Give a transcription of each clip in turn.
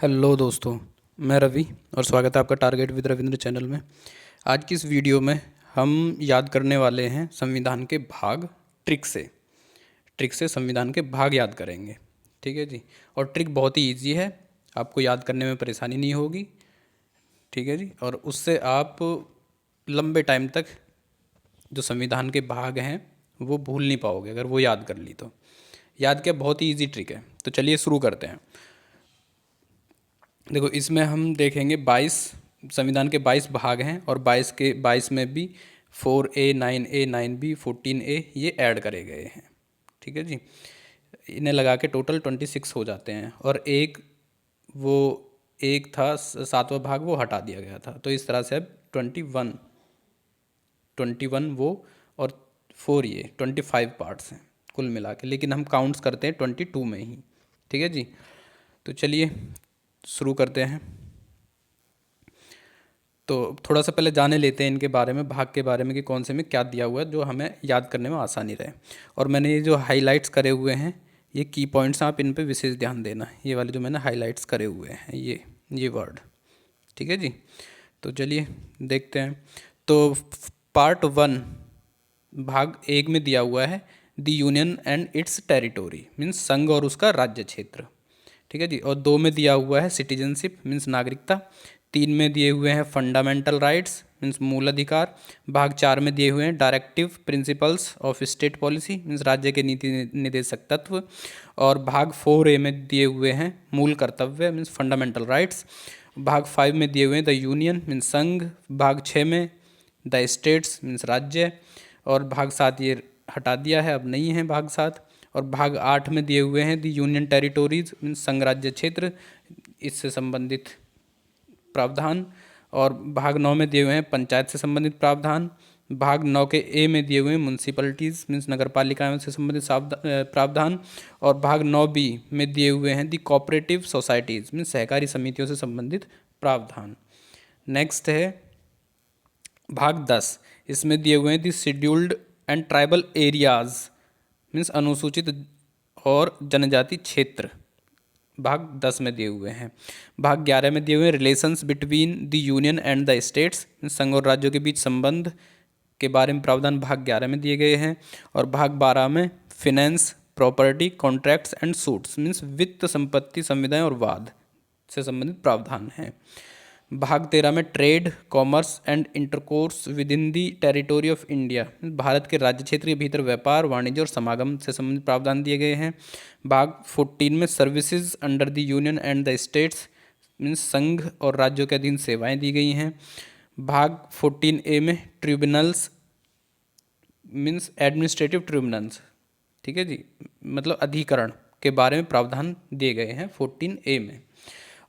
Hello दोस्तों, मैं रवि और स्वागत है आपका टारगेट विद रविंद्र चैनल में। आज की इस वीडियो में हम याद करने वाले हैं संविधान के भाग ट्रिक से संविधान के भाग याद करेंगे। ठीक है जी। और ट्रिक बहुत ही इजी है, आपको याद करने में परेशानी नहीं होगी। ठीक है जी। और उससे आप लंबे टाइम तक जो संविधान के भाग हैं वो भूल नहीं पाओगे अगर वो याद कर ली तो। याद क्या, बहुत ही ईजी ट्रिक है। तो चलिए शुरू करते हैं। देखो, इसमें हम देखेंगे 22 संविधान के 22 भाग हैं और 22 में भी 4A 9A 9B 14A ये ऐड करे गए हैं। ठीक है जी। इन्हें लगा के टोटल 26 हो जाते हैं और वो एक था सातवां भाग, वो हटा दिया गया था। तो इस तरह से अब 21 वो और 4 ये 25 पार्ट्स हैं कुल मिला के, लेकिन हम काउंट्स करते हैं 22 में ही। ठीक है जी। तो चलिए शुरू करते हैं। तो थोड़ा सा पहले जाने लेते हैं इनके बारे में, भाग के बारे में कि कौन से में क्या दिया हुआ है जो हमें याद करने में आसानी रहे। और मैंने ये जो हाइलाइट्स करे हुए हैं ये की पॉइंट्स, आप इन पे विशेष ध्यान देना। ये वाले जो मैंने हाइलाइट्स करे हुए हैं ये वर्ड। ठीक है जी। तो चलिए देखते हैं। तो पार्ट 1 भाग 1 में दिया हुआ है the union and it's territory, means संघ और उसका राज्य क्षेत्र। ठीक है जी। और 2 में दिया हुआ है सिटीजनशिप, मीन्स नागरिकता। 3 में दिए हुए हैं फंडामेंटल राइट्स, मीन्स मूल अधिकार। भाग 4 में दिए हुए हैं directive principles of state policy, means राज्य के नीति निर्देशक तत्व। और भाग 4A में दिए हुए हैं मूल कर्तव्य, मीन्स फंडामेंटल राइट्स। भाग 5 में दिए हुए हैं द यूनियन, मीन्स संघ। भाग 6 में द स्टेट्स, मीन्स राज्य। और भाग 7 ये हटा दिया है, अब नहीं है भाग 7। और भाग 8 में दिए हुए हैं द यूनियन टेरिटोरीज, मीन्स संघ राज्य क्षेत्र, इससे संबंधित प्रावधान। और भाग 9 में दिए हुए हैं पंचायत से संबंधित प्रावधान। भाग 9 के ए में दिए हुए हैं म्यूनसिपलिटीज़, मीन्स नगर पालिकाओं से संबंधित प्रावधान। और भाग 9B में दिए हुए हैं दी कोऑपरेटिव सोसाइटीज़, मीन्स सहकारी समितियों से संबंधित प्रावधान। नेक्स्ट है भाग 10, इसमें दिए हुए हैं the scheduled and tribal areas, means अनुसूचित और जनजाति क्षेत्र, भाग 10 में दिए हुए हैं। भाग 11 में दिए हुए हैं relations between the union and the states, संघ और राज्यों के बीच संबंध के बारे में प्रावधान भाग 11 में दिए गए हैं। और भाग 12 में finance, property, contracts and suits, means वित्त, संपत्ति, संविदाएं और वाद से संबंधित प्रावधान हैं। भाग 13 में trade, commerce and intercourse with in the territory of India, Bharat के राज्य क्षेत्र के भीतर व्यापार, वाणिज्य और समागम से संबंधित प्रावधान दिए गए हैं। भाग 14 में services under the union and the states, means संघ और राज्यों के अधीन सेवाएं दी गई हैं। भाग 14A में ट्रिब्यूनल्स, मीन्स एडमिनिस्ट्रेटिव ट्रिब्यूनल्स, ठीक है जी, मतलब अधिकरण के बारे में प्रावधान दिए गए हैं 14A में।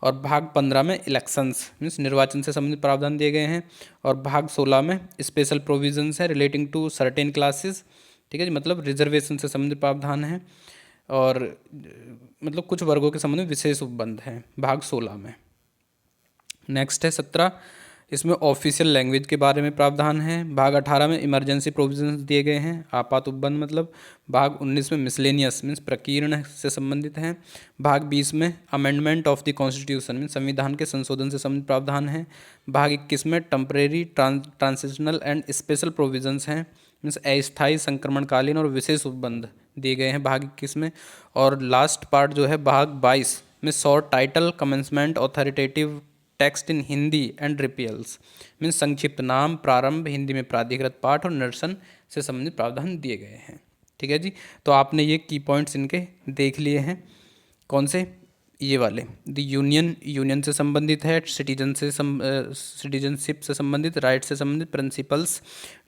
और भाग 15 में इलेक्शंस, मीन्स निर्वाचन से संबंधित प्रावधान दिए गए हैं। और भाग 16 में स्पेशल प्रोविजंस है रिलेटिंग टू सर्टेन क्लासेस, ठीक है जी, मतलब रिजर्वेशन से संबंधित प्रावधान है। और मतलब कुछ वर्गों के संबंध में विशेष उपबंध हैं भाग 16 में। नेक्स्ट है 17, इसमें ऑफिशियल लैंग्वेज के बारे में प्रावधान है। भाग 18 में इमरजेंसी प्रोविजंस दिए गए हैं, आपात उपबंध मतलब। भाग 19 में मिसलेनियस, मीन्स प्रकीर्ण से संबंधित हैं। भाग 20 में amendment of the constitution, means संविधान के संशोधन से संबंधित प्रावधान है। भाग 21 में temporary, transitional and special provisions हैं, मीन्स अस्थायी, संक्रमणकालीन और विशेष उपबंध दिए गए हैं भाग 21 में। और लास्ट पार्ट जो है भाग 22 में short title, commencement, authoritative text in Hindi and repeals, means संक्षिप्त नाम, प्रारंभ, हिंदी में प्राधिकृत पाठ और निरसन से संबंधित प्रावधान दिए गए हैं। ठीक है जी। तो आपने ये की पॉइंट्स इनके देख लिए हैं। कौन से? ये वाले द यूनियन से संबंधित है, सिटीजनशिप से संबंधित, राइट से संबंधित, principles,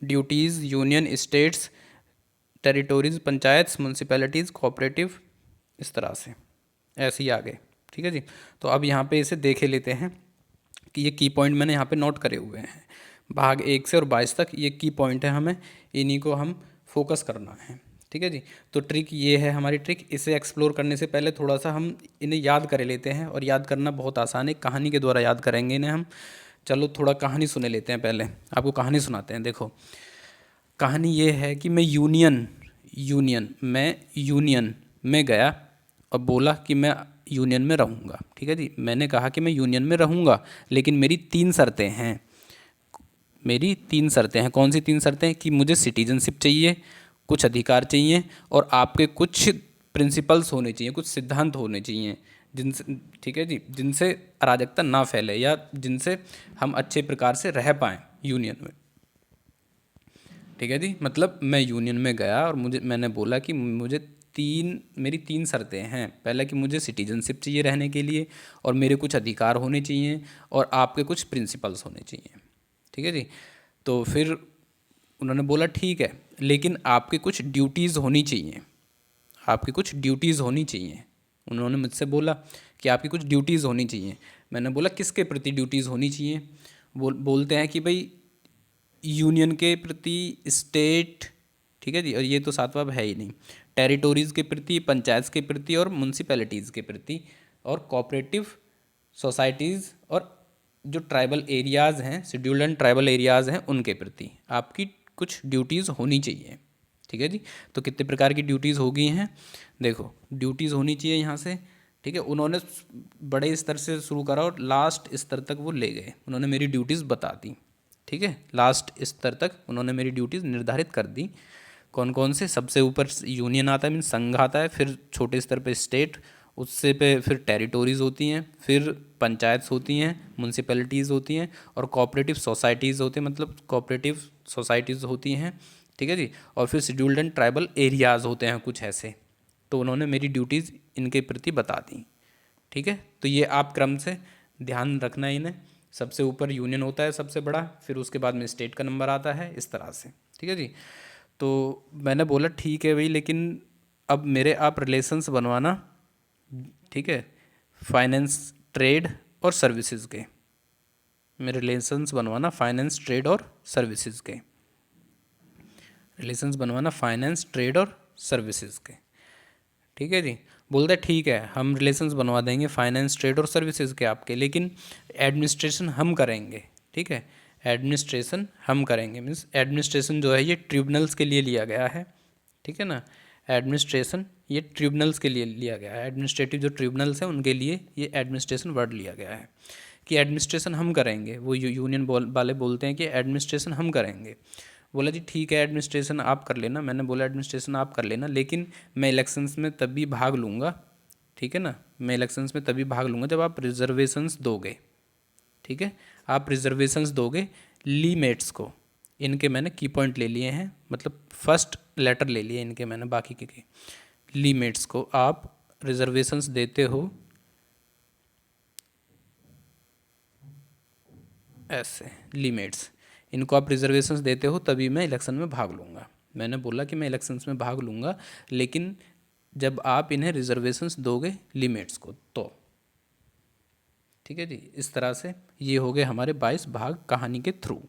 duties, union, states, territories, panchayat, municipalities, cooperative, इस तरह से ऐसे ही आगे। ठीक है जी। तो अब यहाँ पे इसे देखे लेते हैं कि ये की पॉइंट मैंने यहाँ पे नोट करे हुए हैं। भाग 1 से और 22 तक ये की पॉइंट है, हमें इन्हीं को हम फोकस करना है। ठीक है जी। तो ट्रिक ये है हमारी ट्रिक। इसे एक्सप्लोर करने से पहले थोड़ा सा हम इन्हें याद कर लेते हैं, और याद करना बहुत आसान है, कहानी के द्वारा याद करेंगे इन्हें हम। चलो थोड़ा कहानी सुने लेते हैं, पहले आपको कहानी सुनाते हैं। देखो, कहानी ये है कि मैं यूनियन में गया और बोला कि मैं यूनियन में रहूँगा। ठीक है जी, मैंने कहा कि मैं यूनियन में रहूँगा, लेकिन मेरी 3 शर्तें हैं। मेरी 3 शर्तें हैं। कौन सी 3 शर्तें हैं? कि मुझे सिटीजनशिप चाहिए, कुछ अधिकार चाहिए, और आपके कुछ प्रिंसिपल्स होने चाहिए, कुछ सिद्धांत होने चाहिए जिनसे, ठीक है जी, जिनसे अराजकता ना फैले या जिनसे हम अच्छे प्रकार से रह पाएँ यूनियन में। ठीक है जी, मतलब मैं यूनियन में गया और मैंने बोला कि मेरी 3 शर्तें हैं। पहला कि मुझे सिटीजनशिप चाहिए रहने के लिए, और मेरे कुछ अधिकार होने चाहिए, और आपके कुछ प्रिंसिपल्स होने चाहिए। ठीक है जी, तो फिर उन्होंने बोला ठीक है, लेकिन आपकी कुछ ड्यूटीज़ होनी चाहिए, आपकी कुछ ड्यूटीज़ होनी चाहिए। उन्होंने मुझसे बोला कि आपकी कुछ ड्यूटीज़ होनी चाहिए। मैंने बोला किसके प्रति ड्यूटीज़ होनी चाहिए? बोलते हैं कि भाई यूनियन के प्रति, स्टेट, ठीक है जी, और ये तो सातवां है ही नहीं, टेरिटोरीज़ के प्रति, पंचायत के प्रति, और म्यूनसिपैलिटीज़ के प्रति, और कोऑपरेटिव सोसाइटीज़, और जो ट्राइबल एरियाज़ हैं, शेड्यूल्ड एंड ट्राइबल एरियाज़ हैं, उनके प्रति आपकी कुछ ड्यूटीज़ होनी चाहिए। ठीक है जी, तो कितने प्रकार की ड्यूटीज़ हो गई हैं? देखो, ड्यूटीज़ होनी चाहिए यहाँ से। ठीक है, उन्होंने बड़े स्तर से शुरू करा और लास्ट स्तर तक वो ले गए, उन्होंने मेरी ड्यूटीज़ बता दी। ठीक है, लास्ट स्तर तक उन्होंने मेरी ड्यूटीज़ निर्धारित कर दी। कौन कौन से? सबसे ऊपर यूनियन आता है, मीन संघ आता है, फिर छोटे स्तर पे स्टेट, उससे पे फिर टेरिटोरीज़ होती हैं, फिर पंचायत होती हैं, म्यूनसिपैलिटीज़ होती हैं, और कोऑपरेटिव सोसाइटीज़ होते हैं, मतलब कोऑपरेटिव सोसाइटीज़ होती हैं। ठीक है जी, और फिर शेड्यूल्ड एंड ट्राइबल एरियाज़ होते हैं कुछ ऐसे। तो उन्होंने मेरी ड्यूटीज़ इनके प्रति बता दी। ठीक है, तो ये आप क्रम से ध्यान रखना है इन्हें। सबसे ऊपर यूनियन होता है सबसे बड़ा, फिर उसके बाद में स्टेट का नंबर आता है, इस तरह से। ठीक है जी, तो मैंने बोला ठीक है भाई, लेकिन अब मेरे आप रिलेशंस बनवाना, ठीक है, फाइनेंस, ट्रेड और सर्विसेज के। मेरे रिलेशंस बनवाना फाइनेंस, ट्रेड और सर्विसेज के। रिलेशंस बनवाना फाइनेंस, ट्रेड और सर्विसेज के। ठीक है जी, बोलते ठीक है, हम रिलेशंस बनवा देंगे फाइनेंस, ट्रेड और सर्विसेज के आपके, लेकिन एडमिनिस्ट्रेशन हम करेंगे। ठीक है, एडमिनिस्ट्रेशन हम करेंगे, मीन्स एडमिनिस्ट्रेशन जो है ये ट्रिब्यूनल्स के लिए लिया गया है। ठीक है ना, एडमिनिस्ट्रेशन ये ट्रिब्यूनल्स के लिए लिया गया है, एडमिनिस्ट्रेटिव जो ट्रिब्यूनल्स हैं उनके लिए ये एडमिनिस्ट्रेशन वर्ड लिया गया है कि एडमिनिस्ट्रेशन हम करेंगे। वो यूनियन वाले बोलते हैं कि एडमिनिस्ट्रेशन हम करेंगे। बोला जी ठीक है, एडमिनिस्ट्रेशन आप कर लेना। मैंने बोला एडमिनिस्ट्रेशन आप कर लेना, लेकिन मैं इलेक्शंस में तभी भाग लूँगा। ठीक है ना, मैं इलेक्शंस में तभी भाग लूँगा जब आप रिजर्वेशंस दोगे। ठीक है, आप रिजर्वेशंस दोगे लीमेट्स को। इनके मैंने की पॉइंट ले लिए हैं, मतलब फर्स्ट लेटर ले लिए इनके मैंने, बाकी के लीमेट्स को आप रिजर्वेशंस देते हो ऐसे, लीमेट्स, इनको आप रिजर्वेशंस देते हो तभी मैं इलेक्शन में भाग लूँगा। मैंने बोला कि मैं इलेक्शंस में भाग लूँगा, लेकिन जब आप इन्हें रिजर्वेशंस दोगे लीमेट्स को तो। ठीक है जी, इस तरह से ये हो गए हमारे 22 भाग कहानी के थ्रू।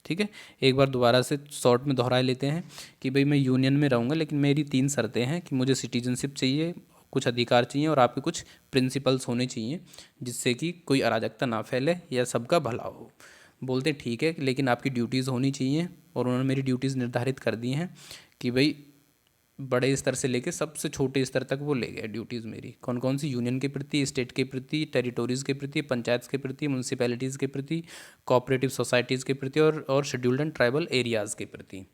ठीक है, एक बार दोबारा से शॉर्ट में दोहरा लेते हैं कि भाई मैं यूनियन में रहूँगा, लेकिन मेरी 3 शर्तें हैं कि मुझे सिटीजनशिप चाहिए, कुछ अधिकार चाहिए, और आपके कुछ प्रिंसिपल्स होने चाहिए जिससे कि कोई अराजकता ना फैले या सबका भला हो। बोलते ठीक है, लेकिन आपकी ड्यूटीज़ होनी चाहिए, और उन्होंने मेरी ड्यूटीज़ निर्धारित कर दी हैं कि भाई बड़े स्तर से लेके सबसे छोटे स्तर तक वो ले गए ड्यूटीज़ मेरी। कौन कौन सी? यूनियन के प्रति, स्टेट के प्रति, टेरिटोरीज़ के प्रति, पंचायत के प्रति, म्यूनसिपैलिटीज़ के प्रति, कोऑपरेटिव सोसाइटीज़ के प्रति, और शेड्यूल्ड एंड ट्राइबल एरियाज़ के प्रति।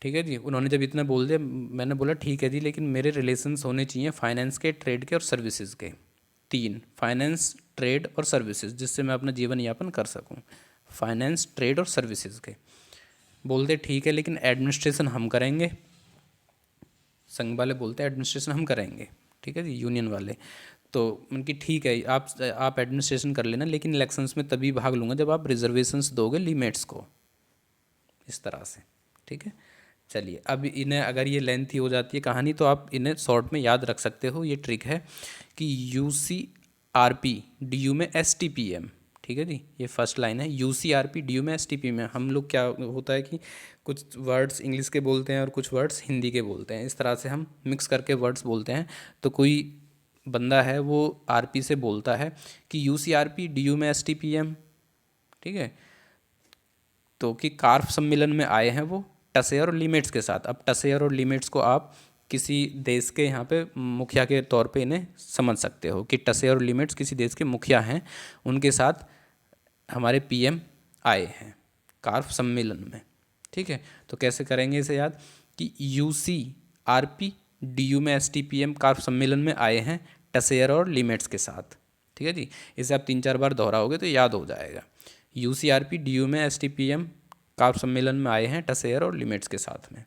ठीक है जी, उन्होंने जब इतना बोल दिया, मैंने बोला ठीक है जी, लेकिन मेरे रिलेशंस होने चाहिए फाइनेंस के, ट्रेड के और सर्विसेज के। 3, फाइनेंस, ट्रेड और सर्विसेज, जिससे मैं अपना जीवन यापन कर सकूँ। फाइनेंस, ट्रेड और सर्विसेज के। बोलते ठीक है, लेकिन एडमिनिस्ट्रेशन हम करेंगे। संघ वाले बोलते हैं एडमिनिस्ट्रेशन हम करेंगे। ठीक है जी, यूनियन वाले तो उनकी ठीक है, आप एडमिनिस्ट्रेशन कर लेना, लेकिन इलेक्शंस में तभी भाग लूँगा जब आप रिजर्वेशंस दोगे लीमेट्स को, इस तरह से। ठीक है, चलिए, अब इन्हें अगर ये लेंथी हो जाती है कहानी तो आप इन्हें शॉर्ट में याद रख सकते हो। ये ट्रिक है कि UCRP DU में STPM। ठीक है जी, ये फर्स्ट लाइन है, UCRP DU में STPM में। हम लोग क्या होता है कि कुछ वर्ड्स इंग्लिश के बोलते हैं और कुछ वर्ड्स हिंदी के बोलते हैं, इस तरह से हम मिक्स करके वर्ड्स बोलते हैं। तो कोई बंदा है वो RP से बोलता है कि UCRP DU में STPM। ठीक है, तो कि कार्फ सम्मेलन में आए हैं वो टसेयर और लिमिट्स के साथ। अब टसेयर और लिमिट्स को आप किसी देश के यहाँ पे मुखिया के तौर पे इन्हें समझ सकते हो कि टसे और लिमिट्स किसी देश के मुखिया हैं, उनके साथ हमारे पीएम आए हैं कार्फ सम्मेलन में। ठीक है, तो कैसे करेंगे इसे याद कि UCRP DU में STPM कार्फ सम्मेलन में आए हैं टसेयर और लिमिट्स के साथ। ठीक है जी, इसे आप 3-4 बार दोहराओगे तो याद हो जाएगा। UCRP DU में STPM कार्फ सम्मेलन में आए हैं टसेयर और लिमिट्स के साथ में।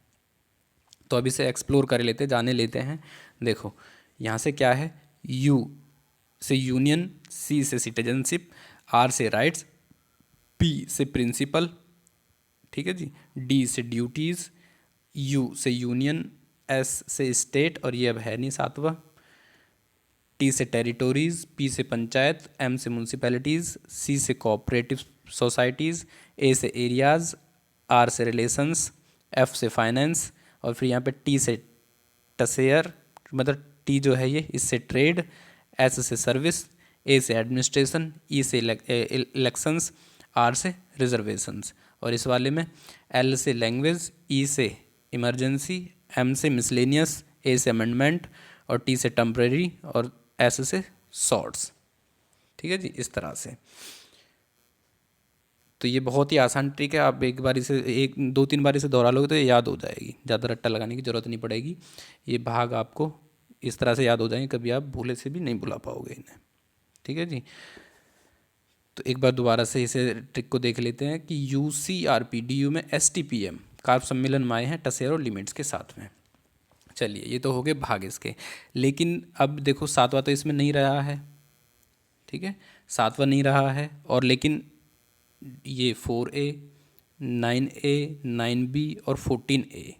तो अब इसे एक्सप्लोर कर लेते, जाने लेते हैं। देखो यहाँ से क्या है, U से यूनियन, C से सिटीजनशिप, R से राइट्स, P से प्रिंसिपल, ठीक है जी, D से ड्यूटीज़, U से यूनियन, S से स्टेट और ये अब है नहीं सातवां, T से टेरिटोरीज़, P से पंचायत, M से म्यूनसिपैलिटीज़, C से कोऑपरेटिव सोसाइटीज़, A से एरियाज़, R से रिलेशंस, F से फाइनेंस और फिर यहाँ पे T से टसेयर, मतलब T जो है ये इससे ट्रेड, S से सर्विस, A से एडमिनिस्ट्रेशन, E से इलेक्शंस, R से रिजर्वेशंस और इस वाले में L से लैंग्वेज, E से इमरजेंसी, M से मिसलेनियस, A से अमेंडमेंट और T से टेम्परेरी और S से शॉर्ट्स। ठीक है जी, इस तरह से। तो ये बहुत ही आसान ट्रिक है, आप एक बार इसे 2-3 बार इसे दोहरा लोगे तो ये याद हो जाएगी, ज़्यादा रट्टा लगाने की ज़रूरत नहीं पड़ेगी। ये भाग आपको इस तरह से याद हो जाएंगे, कभी आप भूले से भी नहीं भुला पाओगे इन्हें। ठीक है जी, तो एक बार दोबारा से इसे ट्रिक को देख लेते हैं कि UCRP DU में STPM कार्प सम्मेलन में आए हैं टसेयर और लिमिट्स के साथ में। चलिए ये तो हो गए भाग इसके, लेकिन अब देखो सातवां तो इसमें नहीं रहा है। ठीक है, सातवां नहीं रहा है और लेकिन ये 4A, 9A, 9B और 14A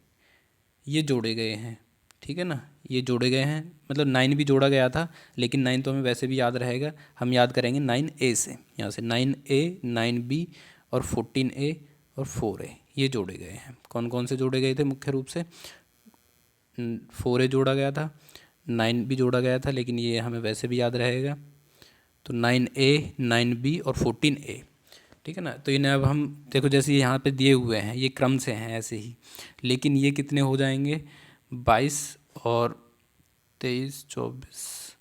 ये जोड़े गए हैं। ठीक है ना, ये जोड़े गए हैं, मतलब 9 भी जोड़ा गया था, लेकिन 9 तो हमें वैसे भी याद रहेगा, हम याद करेंगे 9A से। यहाँ से 9A, 9B और 14A और 4A ये जोड़े गए हैं। कौन कौन से जोड़े गए थे मुख्य रूप से, 4A जोड़ा गया था, 9 भी जोड़ा गया था, लेकिन ये हमें वैसे भी याद रहेगा। तो 9A, 9B और 14A। ठीक है ना, तो इन्हें अब हम देखो जैसे यहाँ पे दिए हुए हैं ये क्रम से हैं ऐसे ही, लेकिन ये कितने हो जाएंगे, 22 और 23, 24,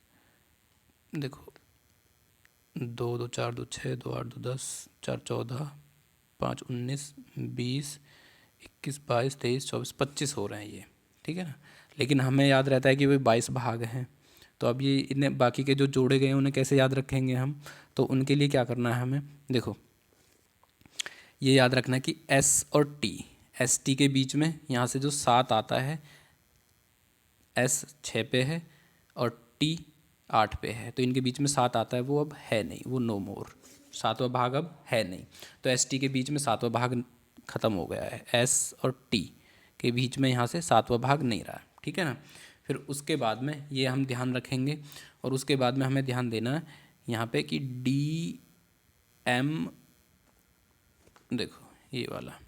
देखो 2 2 4 2 6 2 8 2 10 4 14 5 19 20 21 22 23 24 25 हो रहे हैं ये। ठीक है ना, लेकिन हमें याद रहता है कि वे 22 भाग हैं। तो अब ये इन्हें बाकी के जो जोड़े गए हैं उन्हें कैसे याद रखेंगे हम, तो उनके लिए क्या करना है हमें, देखो ये याद रखना कि S और T, ST के बीच में यहाँ से जो 7 आता है, S 6 पे है और T 8 पे है, तो इनके बीच में 7 आता है, वो अब है नहीं, वो नो मोर, सातवां भाग अब है नहीं। तो ST के बीच में सातवां भाग ख़त्म हो गया है, S और T के बीच में यहाँ से सातवां भाग नहीं रहा। ठीक है ना, फिर उसके बाद में ये हम ध्यान रखेंगे और उसके बाद में हमें ध्यान देना है यहाँ पे कि DM, देखो ये वाला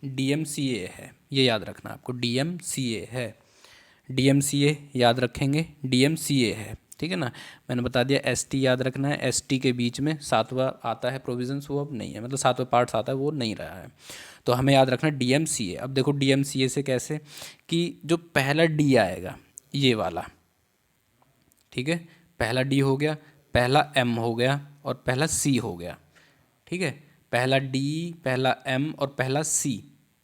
DMCA है, ये याद रखना आपको, DMCA है, DMCA याद रखेंगे, DMCA है। ठीक है ना, मैंने बता दिया ST याद रखना है, ST के बीच में सातवां आता है प्रोविजंस, वो अब नहीं है, मतलब सातवां पार्ट्स आता है वो नहीं रहा है, तो हमें याद रखना DMCA। अब देखो DMCA से कैसे कि जो पहला D आएगा ये वाला, ठीक है, पहला D हो गया, पहला M हो गया और पहला C हो गया। ठीक है, पहला D, पहला M और पहला C,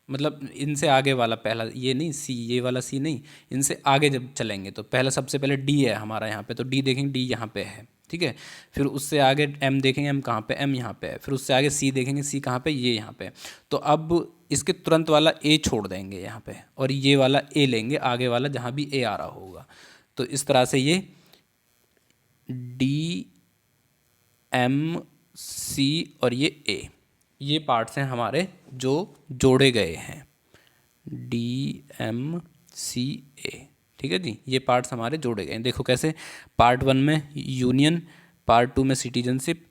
मतलब इनसे आगे वाला पहला ये नहीं C, ये वाला C नहीं, इनसे आगे जब चलेंगे तो पहला सबसे पहले D है हमारा यहाँ पे, तो D देखेंगे D यहाँ पे है। ठीक है, फिर उससे आगे M देखेंगे, M कहाँ पे, M यहाँ पे है, फिर उससे आगे C देखेंगे, C कहाँ पे, ये यहाँ पे। तो अब इसके तुरंत वाला A छोड़ देंगे यहाँ पे और ये वाला A लेंगे, आगे वाला जहाँ भी A आ रहा होगा। तो इस तरह से ये DMC और ये A, ये पार्ट्स हैं हमारे जो जोड़े गए हैं, DMCA। ठीक है जी, ये पार्ट्स हमारे जोड़े गए हैं। देखो कैसे, पार्ट 1 में यूनियन, पार्ट 2 में सिटीजनशिप,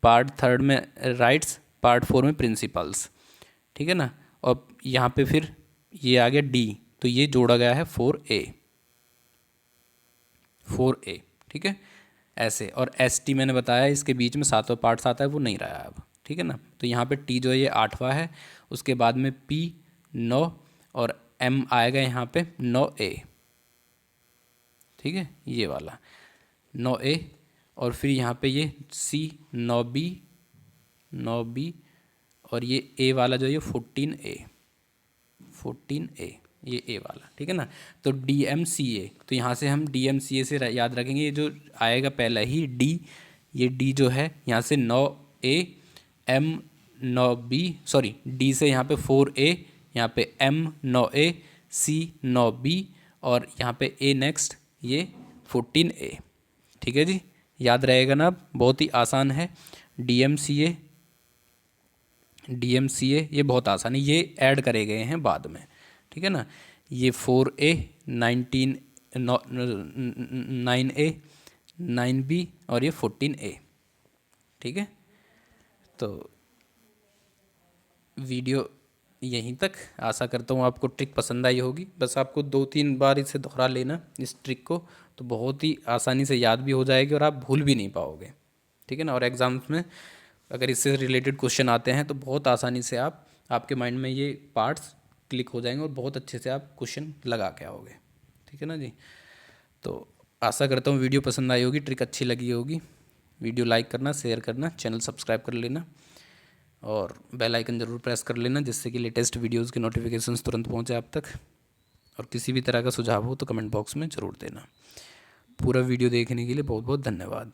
पार्ट 3 में राइट्स, पार्ट 4 में प्रिंसिपल्स। ठीक है ना, और यहाँ पे फिर ये आ गया D, तो ये जोड़ा गया है 4A। ठीक है, ऐसे, और एस टी मैंने बताया इसके बीच में 7वां पार्ट्स आता है, वो नहीं रहा अब, ठीक है ना। तो यहाँ पे टी जो है ये 8वां है, उसके बाद में पी 9 और एम आएगा यहाँ पे 9A, ठीक है, ये वाला 9A, और फिर यहाँ पे ये सी 9B और ये ए वाला जो है ये 14A ये ए वाला, ठीक है ना। तो DMCA, तो यहाँ से हम DMCA से याद रखेंगे, ये जो आएगा पहला ही डी, ये डी जो है यहाँ से 9A, M 9B, sorry D से यहाँ पे 4A, यहाँ पे M 9A, C 9B और यहाँ पे A नेक्स्ट ये 14A, ठीक है जी, याद रहेगा ना। बहुत ही आसान है। DMCA ये बहुत आसान है, ये ऐड करे गए हैं बाद में, ठीक है ना। ये 4A 9A 9B और ये 14A, ठीक है। तो वीडियो यहीं तक, आशा करता हूँ आपको ट्रिक पसंद आई होगी। बस आपको 2-3 बार इसे दोहरा लेना इस ट्रिक को, तो बहुत ही आसानी से याद भी हो जाएगी और आप भूल भी नहीं पाओगे, ठीक है ना। और एग्ज़ाम्स में अगर इससे रिलेटेड क्वेश्चन आते हैं तो बहुत आसानी से आपके माइंड में ये पार्ट्स क्लिक हो जाएंगे और बहुत अच्छे से आप क्वेश्चन लगा के आओगे, ठीक है ना जी। तो आशा करता हूँ वीडियो पसंद आई होगी, ट्रिक अच्छी लगी होगी। वीडियो लाइक करना, शेयर करना, चैनल सब्सक्राइब कर लेना और बेल आइकन ज़रूर प्रेस कर लेना, जिससे कि लेटेस्ट वीडियोज़ के नोटिफिकेशंस तुरंत पहुँचे आप तक। और किसी भी तरह का सुझाव हो तो कमेंट बॉक्स में ज़रूर देना। पूरा वीडियो देखने के लिए बहुत बहुत धन्यवाद।